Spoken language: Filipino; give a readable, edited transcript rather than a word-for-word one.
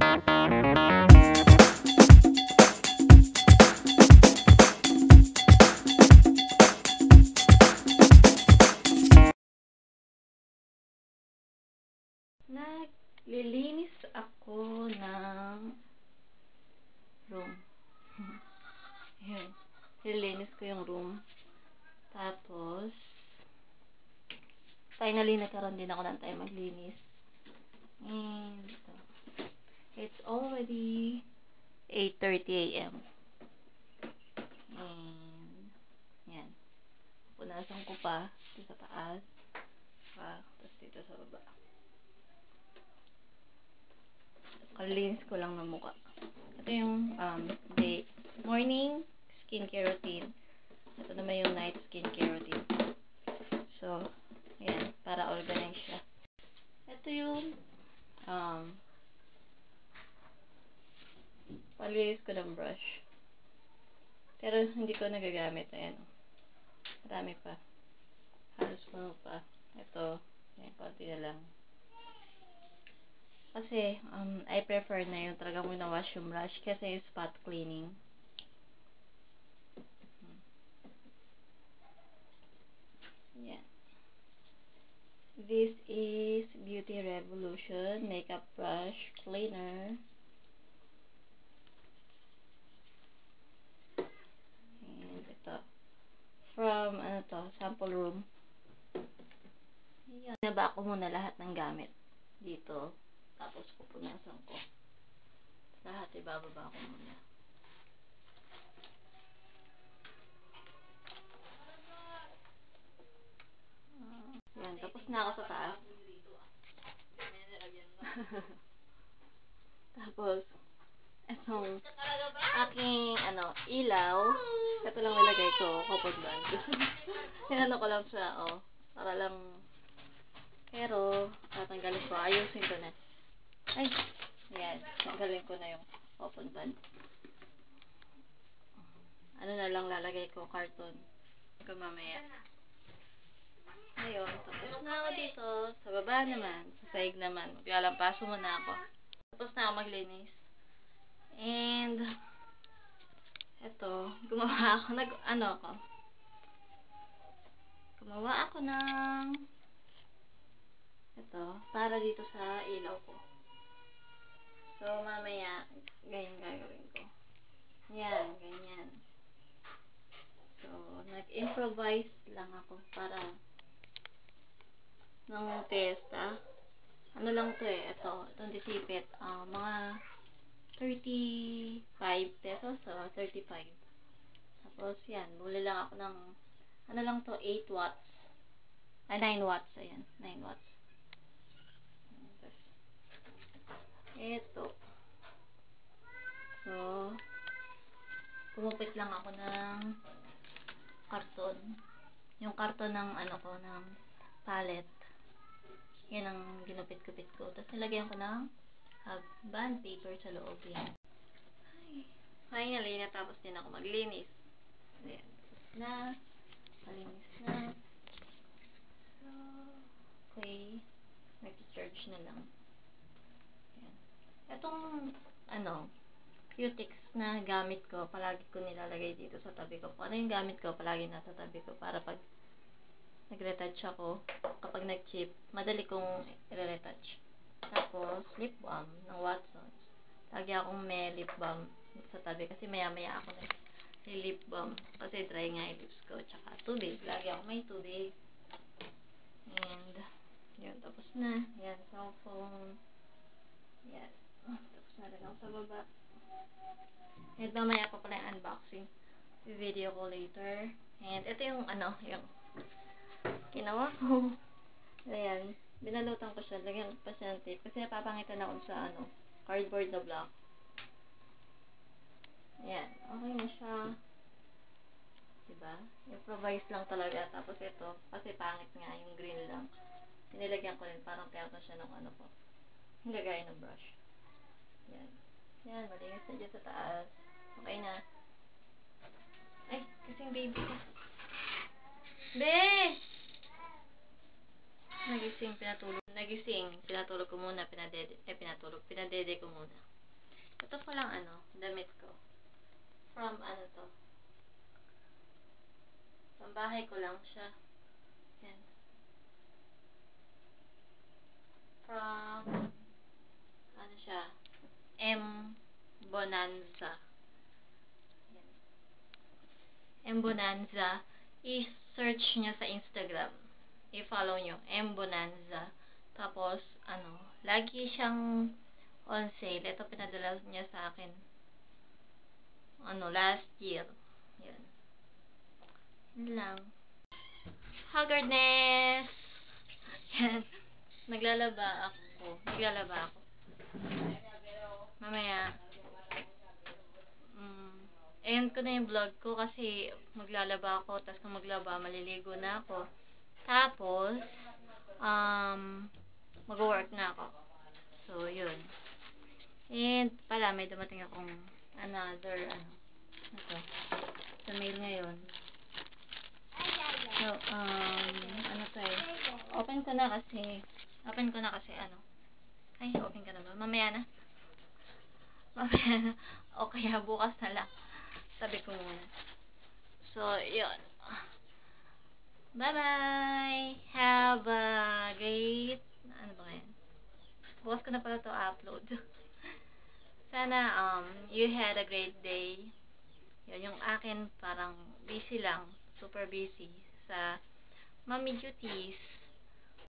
Naglilinis ako ng room. Ayan. Nililinis ko yung room. Tapos, finally, nagkaroon din ako ng time maglinis. And, it's already 8:30 AM. And, yan. Punasan ko pa dito sa taas. Tapos dito sa baba. Kalinis ko lang ng mukha. Ito yung morning skincare routine. Ito naman yung night skincare routine. So, ayan, para organize siya. Ito yung palinis ko ng brush. Pero hindi ko nagagamit. Ayan. Marami pa. Halos puno pa. Ito, ayan, konti na lang. Kasi, I prefer na yung talagang winawash yung brush kasi yung spot cleaning. Yan. This is Beauty Revolution Makeup Brush Cleaner. And ito. From, sample room. Yan. Naba ko muna lahat ng gamit dito. Tapos pupunasan ko. Lahat ibababa ko muna. Yan, tapos na ako sa taas. Tapos, etong aking, ilaw. Ito lang nilagay ko, couple band. Hinano ko lang siya, para lang, pero, tatanggalin ko, ayusin ko na. Ay, yan, tanggalin ko na yung couple band. Ano na lang lalagay ko, carton. Ito mamaya. Ngayon, tapos na ako dito. Sa baba naman, sa saig naman. Maglalampaso muna ako. Tapos na ako maglinis. And, eto, gumawa ako ng, para dito sa ilaw ko. So, mamaya, ganyan gagawin ko. Yan, ganyan. So, nag-improvise lang ako para ng testa. Ano lang to itong disipit. Mga 35 pesos. So, 35. Tapos, yan. Buli lang ako ng, 8 watts. Ay, 9 watts. Ayan, 9 watts. Ito. So, pumupit lang ako ng karton. Yung karton ng, ng palette. Yan ang ginupit-kupit ko. Tapos nilagyan ko ng band paper sa loob yan. Finally, natapos din ako maglinis. Ayan. Tapos na. Malinis na. So, okay. Nag-charge na lang. Ayan. Itong, Q-Tix na gamit ko, palagi ko nilalagay dito sa tabi ko. Kung ano yung gamit ko, palagi nasa tabi ko. Para pag nag-retouch ako, kapag nag-chip, madali kong i-retouch. Tapos, lip balm ng Watsons. Lagi akong may lip balm sa tabi kasi maya-maya ako nag-lip balm kasi dry nga yung lips ko. Tsaka tubig. Lagi ako may tubig. And, yun. Tapos na. Yan. Cellphone. Yan. Tapos na rin ako sa baba. And, mamaya pa pala yung unboxing. Video ko later. And, ito yung, yung ginawa ko. Ayan. Binalutan ko siya. Lagyan ko pa siya ng tape. Kasi napapangitan ako sa, cardboard na block. Ayan. Okay na siya. Diba? Improvise lang talaga. Tapos ito, kasi pangit nga yung green lang. Pinilagyan ko rin. Parang kaya siya ng ko. Nilagay ng brush. Ayan. Ayan. Malinis na dyan sa taas. Okay na. Ay, kasing baby ko. Be! pinatulog ko muna, pinadede ko muna. Ito pa lang damit ko. From to. From bahay ko lang siya. Yan. From, siya, M. Bonanza. Yan. M. Bonanza. I-search nyo sa Instagram. I-follow nyo. M. Bonanza. Tapos, lagi siyang on sale. Ito pinadala niya sa akin. Last year. Yan. Yun lang. Haggardness! Yan. Naglalaba ako. Mamaya. End ko na yung vlog ko kasi maglalaba ako. Tapos kung maglaba, maliligo na ako. Tapos, mag-work na ako. So, yun. And, pala, may dumating akong another, sa mail ngayon. So, open ko na kasi, ay, open ka na ba? Mamaya na. O kaya bukas na lang. Sabi ko muna. So, yun. Bye-bye! Have a great, bukas ko na pala to upload. Sana, you had a great day. Yun, yung akin parang busy lang. Super busy sa mommy duties.